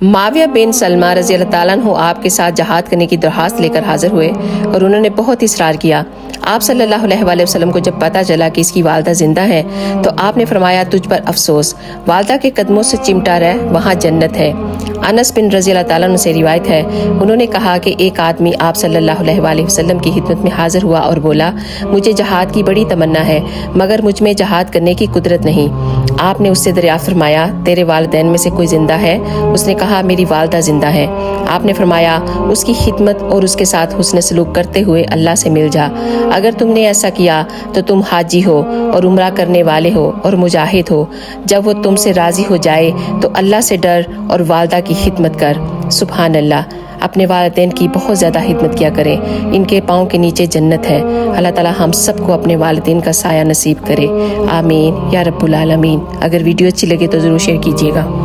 معاویہ بن سلمہ رضی اللہ تعالیٰ عنہ آپ کے ساتھ جہاد کرنے کی درخواست لے کر حاضر ہوئے اور انہوں نے بہت اصرار کیا۔ آپ صلی اللہ علیہ وآلہ وسلم کو جب پتہ چلا کہ اس کی والدہ زندہ ہے تو آپ نے فرمایا تجھ پر افسوس، والدہ کے قدموں سے چمٹا رہ، وہاں جنت ہے۔ انس بن رضی اللہ تعالیٰ عنہ سے روایت ہے، انہوں نے کہا کہ ایک آدمی آپ صلی اللہ علیہ وآلہ وسلم کی خدمت میں حاضر ہوا اور بولا مجھے جہاد کی بڑی تمنا ہے مگر مجھ میں جہاد کرنے کی قدرت نہیں۔ آپ نے اس سے دریافت فرمایا تیرے والدین میں سے کوئی زندہ ہے؟ اس نے کہا میری والدہ زندہ ہے۔ آپ نے فرمایا اس کی خدمت اور اس کے ساتھ حسن سلوک کرتے ہوئے اللہ سے مل جا۔ اگر تم نے ایسا کیا تو تم حاجی ہو اور عمرہ کرنے والے ہو اور مجاہد ہو۔ جب وہ تم سے راضی ہو جائے تو اللہ سے ڈر اور والدہ کی خدمت کر۔ سبحان اللہ، اپنے والدین کی بہت زیادہ خدمت کیا کریں، ان کے پاؤں کے نیچے جنت ہے۔ اللہ تعالی ہم سب کو اپنے والدین کا سایہ نصیب کرے، آمین یا رب العالمین۔ اگر ویڈیو اچھی لگے تو ضرور شیئر کیجیے گا۔